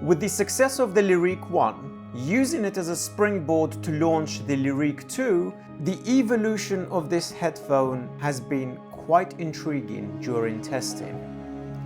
With the success of the Liric1, using it as a springboard to launch the Liric2, the evolution of this headphone has been quite intriguing during testing.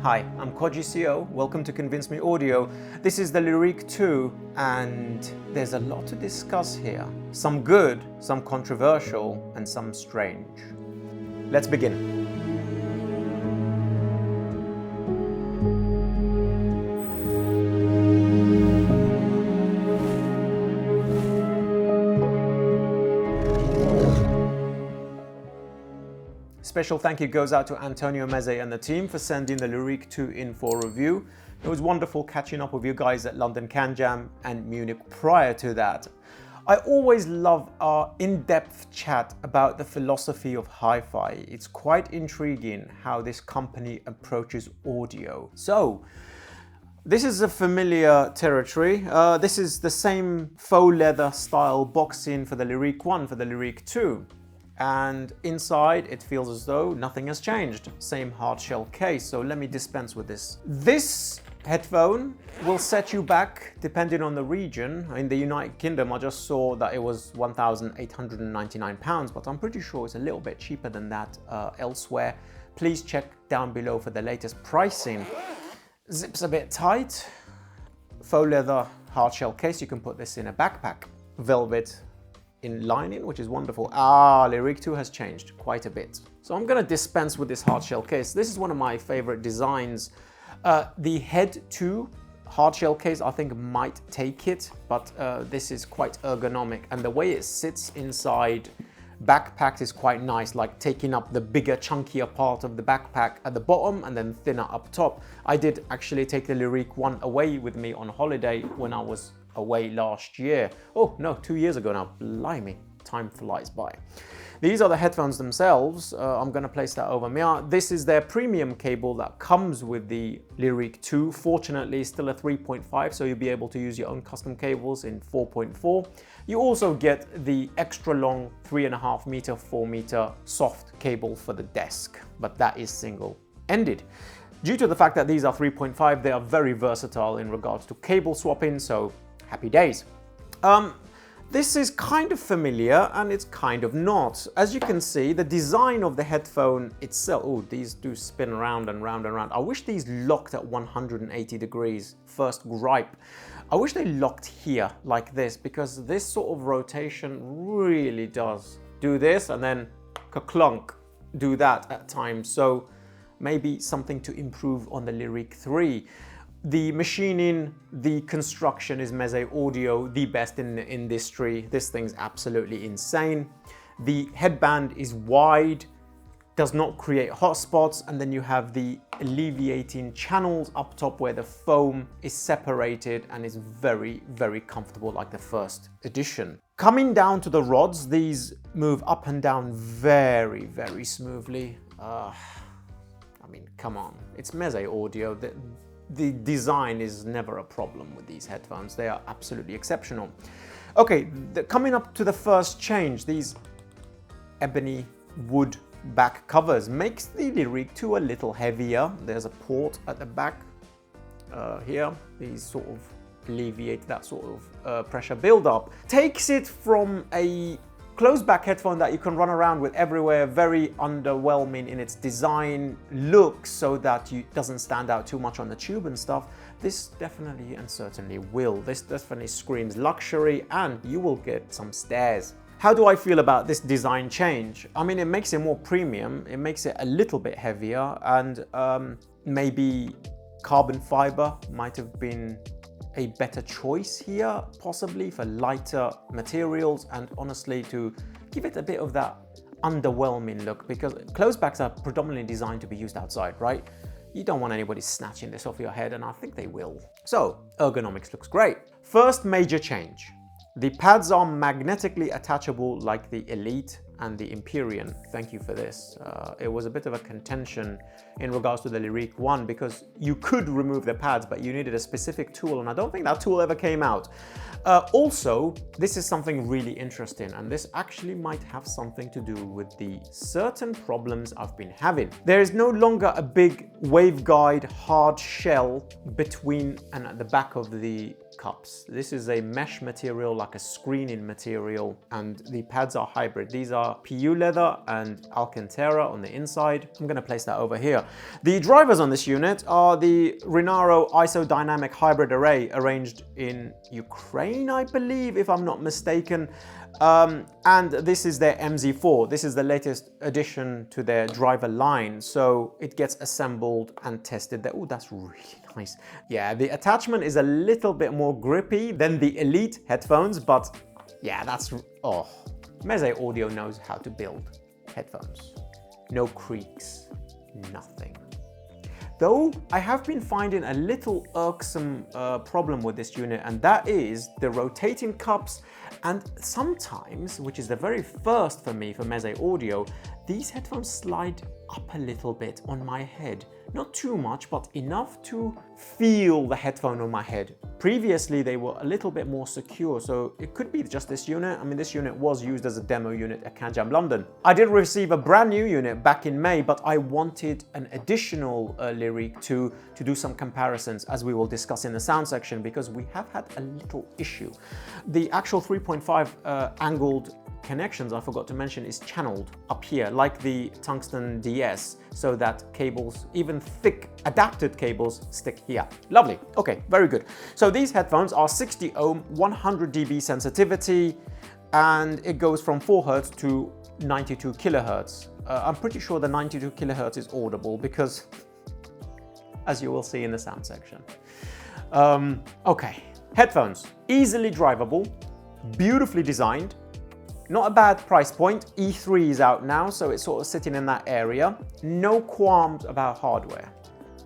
Hi, I'm CoGCO, welcome to ConvinceMeAudio. This is the Liric2 and there's a lot to discuss here. Some good, some controversial and some strange. Let's begin. Special thank you goes out to Antonio Meze and the team for sending the Liric2 in for review. It was wonderful catching up with you guys at London Can Jam and Munich prior to that. I always love our in-depth chat about the philosophy of hi-fi. It's quite intriguing how this company approaches audio. So, this is a familiar territory. This is the same faux leather style boxing for the Liric1, for the Liric2. And inside it feels as though nothing has changed. Same hard shell case, so let me dispense with this. This headphone will set you back depending on the region. In the United Kingdom, I just saw that it was £1,899, but I'm pretty sure it's a little bit cheaper than that elsewhere. Please check down below for the latest pricing. Zips a bit tight. Faux leather hard shell case, you can put this in a backpack. Velvet in lining, which is wonderful. Liric2 has changed quite a bit. So I'm gonna dispense with this hard shell case. This is one of my favorite designs. The Head 2 hard shell case I think might take it, but this is quite ergonomic and the way it sits inside backpack is quite nice, like taking up the bigger, chunkier part of the backpack at the bottom and then thinner up top. I did actually take the Liric1 away with me on holiday when I was away last year. Oh no, 2 years ago now. Blimey, time flies by. These are the headphones themselves. I'm going to place that over me. This is their premium cable that comes with the Liric2. Fortunately, still a 3.5, so you'll be able to use your own custom cables in 4.4. You also get the extra long 3.5 meter, 4 meter soft cable for the desk, but that is single-ended. Due to the fact that these are 3.5, they are very versatile in regards to cable swapping, so happy days. This is kind of familiar and it's kind of not. As you can see, the design of the headphone itself, oh, these do spin around and round and round. I wish these locked at 180 degrees, first gripe. I wish they locked here like this, because this sort of rotation really does do this and then ka-clunk, do that at times. So maybe something to improve on the Liric3. The machining, the construction is Meze Audio, the best in the industry. This thing's absolutely insane. The headband is wide, does not create hot spots, and then you have the alleviating channels up top where the foam is separated and is very, very comfortable like the first edition. Coming down to the rods, these move up and down very, very smoothly. I mean, come on, it's Meze Audio. The design is never a problem with these headphones. They are absolutely exceptional. Okay, coming up to the first change, these ebony wood back covers makes the Liric2 a little heavier. There's a port at the back here. These sort of alleviate that sort of pressure buildup. Takes it from a closed back headphone that you can run around with everywhere, very underwhelming in its design look, so that it doesn't stand out too much on the tube and stuff. This definitely and certainly will. This definitely screams luxury and you will get some stares. How do I feel about this design change? I mean, it makes it more premium, it makes it a little bit heavier, and maybe carbon fiber might have been a better choice here, possibly for lighter materials, and honestly to give it a bit of that underwhelming look, because closed backs are predominantly designed to be used outside, right? You don't want anybody snatching this off your head, and I think they will. So ergonomics looks great. First major change. The pads are magnetically attachable like the Elite and the Empyrean. Thank you for this. It was a bit of a contention in regards to the Liric1 because you could remove the pads, but you needed a specific tool, and I don't think that tool ever came out. Also, this is something really interesting, and this actually might have something to do with the certain problems I've been having. There is no longer a big waveguide hard shell between and at the back of the cups. This is a mesh material, like a screening material, and the pads are hybrid. These are PU leather and Alcantara on the inside. I'm going to place that over here. The drivers on this unit are the Renaro isodynamic hybrid array, arranged in Ukraine, I believe, if I'm not mistaken. And this is their MZ4. This is the latest addition to their driver line, so it gets assembled and tested there. Oh, that's really nice. Yeah, the attachment is a little bit more grippy than the Elite headphones, but yeah, that's... oh, Meze Audio knows how to build headphones. No creaks, nothing. Though I have been finding a little irksome problem with this unit, and that is the rotating cups, and sometimes, which is the very first for me for Meze Audio, these headphones slide up a little bit on my head. Not too much, but enough to feel the headphone on my head. Previously, they were a little bit more secure, so it could be just this unit. I mean, this unit was used as a demo unit at CanJam London. I did receive a brand new unit back in May, but I wanted an additional Liric to do some comparisons, as we will discuss in the sound section, because we have had a little issue. The actual 3.5 angled connections, I forgot to mention, is channeled up here like the Tungsten DS, so that cables, even thick adapted cables, stick here. Lovely. Okay, very good. So these headphones are 60 ohm, 100 dB sensitivity, and it goes from 4 Hz to 92 kilohertz. I'm pretty sure the 92 kilohertz is audible because, as you will see in the sound section. Okay, headphones, easily drivable, beautifully designed. Not a bad price point. E3 is out now, so it's sort of sitting in that area. No qualms about hardware.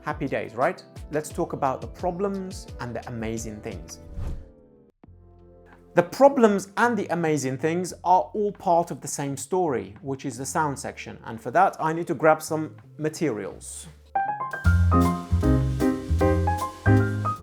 Happy days, right? Let's talk about the problems and the amazing things. The problems and the amazing things are all part of the same story, which is the sound section. And for that, I need to grab some materials.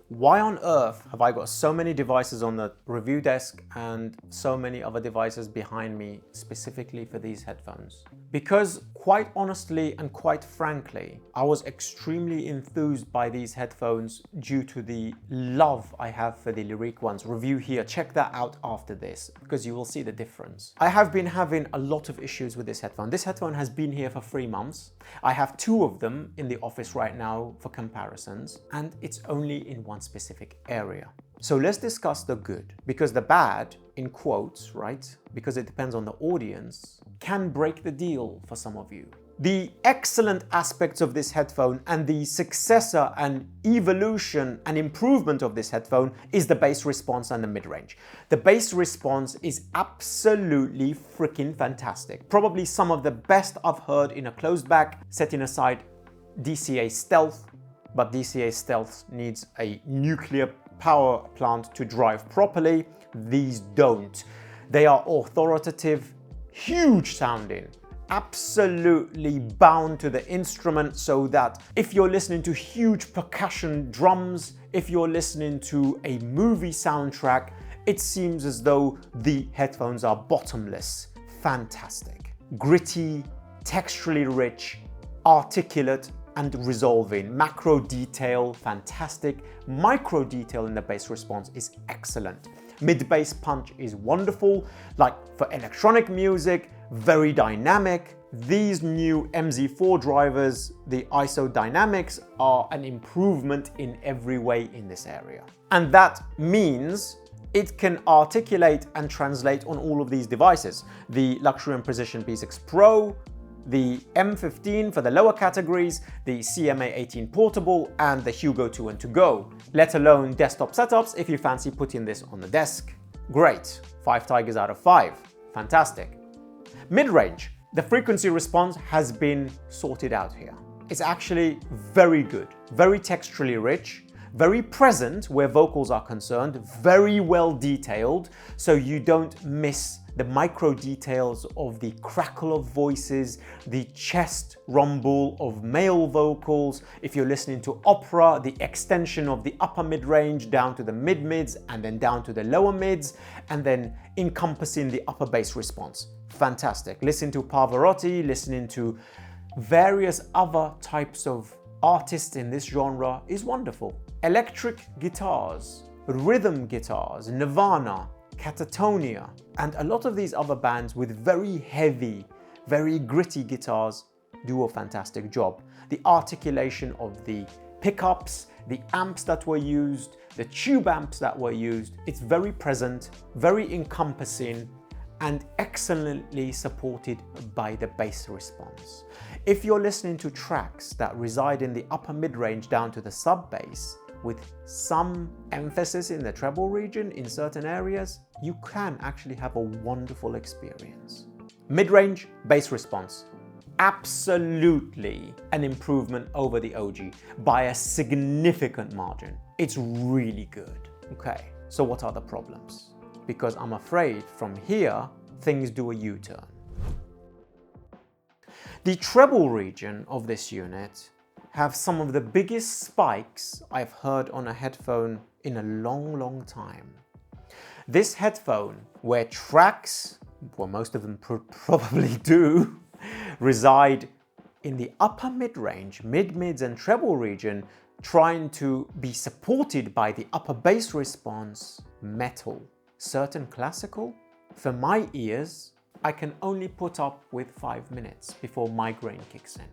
Why on earth have I got so many devices on the review desk and so many other devices behind me specifically for these headphones? Because quite honestly and quite frankly, I was extremely enthused by these headphones due to the love I have for the Liric ones. Review here, check that out after this, because you will see the difference. I have been having a lot of issues with this headphone. This headphone has been here for 3 months. I have 2 of them in the office right now for comparisons, and it's only in one specific area. So let's discuss the good, because the bad, in quotes, right, because it depends on the audience, can break the deal for some of you. The excellent aspects of this headphone and the successor and evolution and improvement of this headphone is the bass response and the mid-range. The bass response is absolutely freaking fantastic. Probably some of the best I've heard in a closed back, setting aside DCA Stealth, but DCA Stealth needs a nuclear power plant to drive properly. These don't. They are authoritative, huge sounding, absolutely bound to the instrument, so that if you're listening to huge percussion drums, if you're listening to a movie soundtrack, it seems as though the headphones are bottomless. Fantastic. Gritty, texturally rich, articulate, and resolving. Macro detail, fantastic. Micro detail in the bass response is excellent. Mid-bass punch is wonderful, like for electronic music, very dynamic. These new MZ4 drivers, the isodynamics, are an improvement in every way in this area. And that means it can articulate and translate on all of these devices. The Luxury and Precision P6 Pro, the M15 for the lower categories, the CMA18 Portable, and the Hugo 2 and To Go, let alone desktop setups if you fancy putting this on the desk. Great, 5 tigers out of 5, fantastic. Mid-range, the frequency response has been sorted out here. It's actually very good, very texturally rich, very present where vocals are concerned, very well detailed, so you don't miss the micro details of the crackle of voices, the chest rumble of male vocals. If you're listening to opera, the extension of the upper mid-range down to the mid-mids and then down to the lower mids, and then encompassing the upper bass response. Fantastic. Listening to Pavarotti, listening to various other types of artists in this genre is wonderful. Electric guitars, rhythm guitars, Nirvana, Catatonia, and a lot of these other bands with very heavy, very gritty guitars do a fantastic job. The articulation of the pickups, the amps that were used, the tube amps that were used, it's very present, very encompassing, and excellently supported by the bass response. If you're listening to tracks that reside in the upper mid-range down to the sub-bass, with some emphasis in the treble region in certain areas, you can actually have a wonderful experience. Mid-range bass response, absolutely an improvement over the OG by a significant margin. It's really good. Okay, so what are the problems? Because I'm afraid from here, things do a U-turn. The treble region of this unit have some of the biggest spikes I've heard on a headphone in a long time. This headphone, where tracks, well most of them probably do, reside in the upper mid-range, mid-mids and treble region, trying to be supported by the upper bass response, metal, certain classical, for my ears, I can only put up with 5 minutes before migraine kicks in.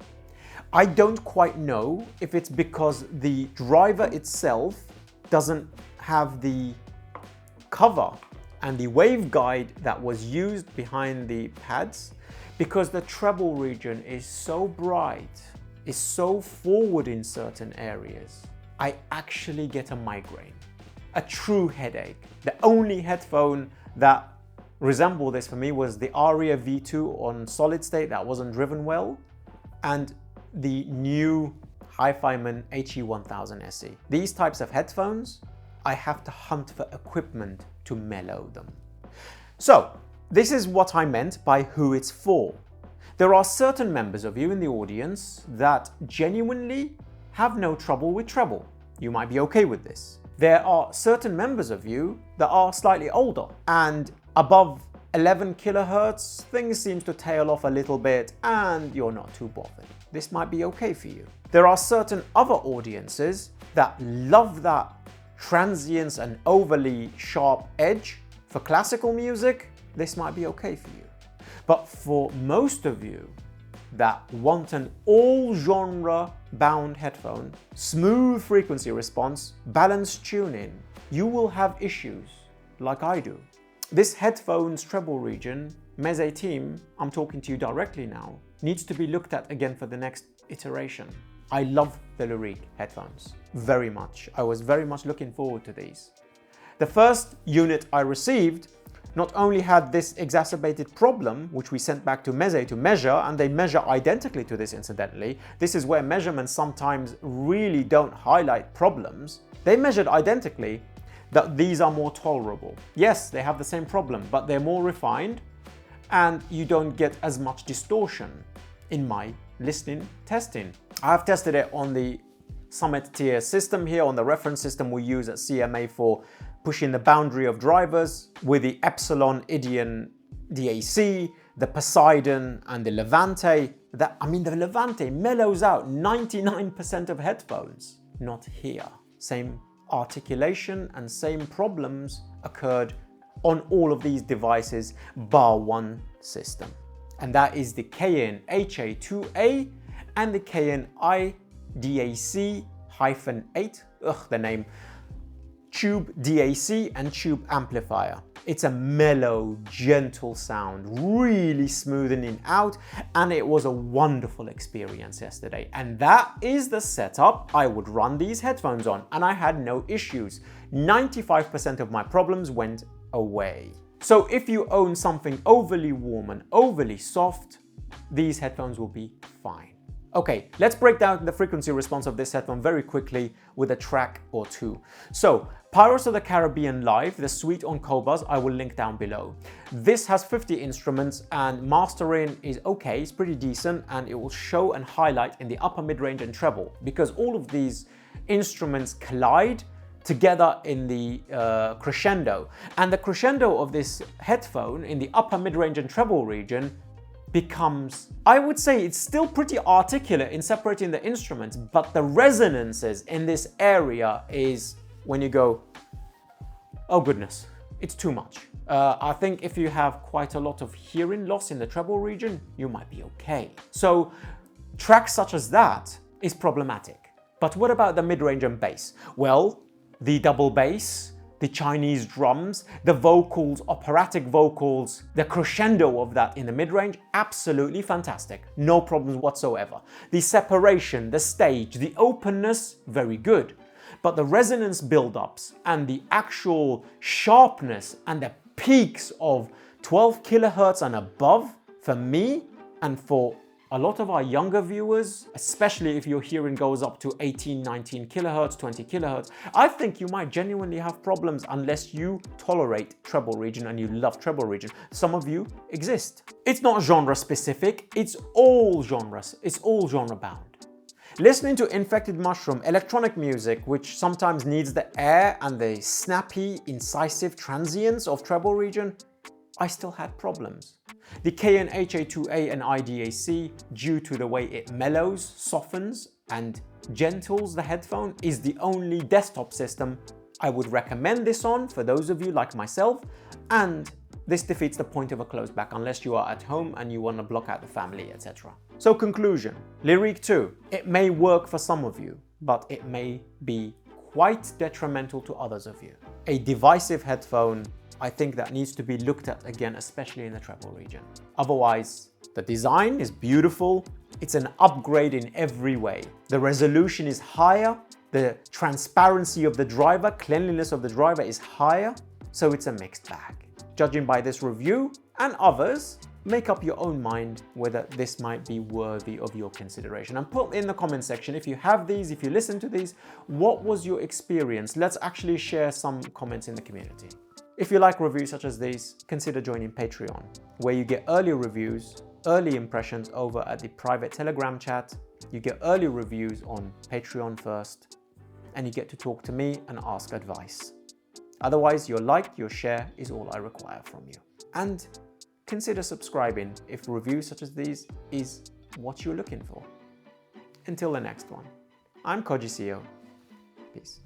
I don't quite know if it's because the driver itself doesn't have the cover and the waveguide that was used behind the pads, because the treble region is so bright, is so forward in certain areas. I actually get a migraine, a true headache. The only headphone that resembled this for me was the Aria V2 on solid state that wasn't driven well, and the new HiFiMan HE1000 SE. These types of headphones, I have to hunt for equipment to mellow them. So, this is what I meant by who it's for. There are certain members of you in the audience that genuinely have no trouble with treble. You might be okay with this. There are certain members of you that are slightly older and above 11 kilohertz, things seem to tail off a little bit and you're not too bothered. This might be okay for you. There are certain other audiences that love that transience and overly sharp edge. For classical music, this might be okay for you. But for most of you that want an all-genre bound headphone, smooth frequency response, balanced tuning, you will have issues like I do. This headphone's treble region, Meze team, I'm talking to you directly now, needs to be looked at again for the next iteration. I love the Liric headphones very much. I was very much looking forward to these. The first unit I received not only had this exacerbated problem, which we sent back to Meze to measure, and they measure identically to this incidentally. This is where measurements sometimes really don't highlight problems. They measured identically that these are more tolerable. Yes, they have the same problem, but they're more refined and you don't get as much distortion in my listening testing. I've tested it on the Summit tier system here, on the reference system we use at CMA for pushing the boundary of drivers, with the Epsilon Idion DAC, the Poseidon and the Levante. The Levante mellows out 99% of headphones. Not here. Same articulation and same problems occurred on all of these devices bar one system, and that is the KN HA2A and the KN IDAC-8, the name, tube DAC and tube amplifier. It's a mellow, gentle sound, really smoothing out, and it was a wonderful experience yesterday. And that is the setup I would run these headphones on, and I had no issues. 95% of my problems went away. So if you own something overly warm and overly soft, these headphones will be fine. Okay, let's break down the frequency response of this headphone very quickly with a track or two. So, Pirates of the Caribbean Live, the suite on Qobuz, I will link down below. This has 50 instruments and mastering is okay, it's pretty decent, and it will show and highlight in the upper mid-range and treble because all of these instruments collide together in the crescendo. And the crescendo of this headphone in the upper mid-range and treble region becomes, I would say it's still pretty articulate in separating the instruments, but the resonances in this area is when you go, oh goodness, it's too much. I think if you have quite a lot of hearing loss in the treble region, you might be okay. So tracks such as that is problematic. But what about the mid-range and bass? Well, the double bass, the Chinese drums, the vocals, operatic vocals, the crescendo of that in the mid-range, absolutely fantastic. No problems whatsoever. The separation, the stage, the openness, very good. But the resonance build-ups and the actual sharpness and the peaks of 12 kilohertz and above, for me and for a lot of our younger viewers, especially if your hearing goes up to 18, 19 kilohertz, 20 kilohertz, I think you might genuinely have problems unless you tolerate treble region and you love treble region. Some of you exist. It's not genre specific, it's all genres, it's all genre bound. Listening to Infected Mushroom, electronic music, which sometimes needs the air and the snappy, incisive transients of treble region, I still had problems. The KN-HA2A and IDAC, due to the way it mellows, softens, and gentles the headphone, is the only desktop system I would recommend this on for those of you like myself, and this defeats the point of a closed back unless you are at home and you want to block out the family, etc. So conclusion, Liric2, it may work for some of you, but it may be quite detrimental to others of you. A divisive headphone, I think that needs to be looked at again, especially in the treble region. Otherwise, the design is beautiful. It's an upgrade in every way. The resolution is higher. The transparency of the driver, cleanliness of the driver is higher. So it's a mixed bag. Judging by this review and others, make up your own mind whether this might be worthy of your consideration. And put in the comment section if you have these, if you listen to these, what was your experience? Let's actually share some comments in the community. If you like reviews such as these, consider joining Patreon, where you get early reviews, early impressions over at the private Telegram chat, you get early reviews on Patreon first, and you get to talk to me and ask advice. Otherwise, your like, your share is all I require from you. And consider subscribing if reviews such as these is what you're looking for. Until the next one, I'm Koji CEO. Peace.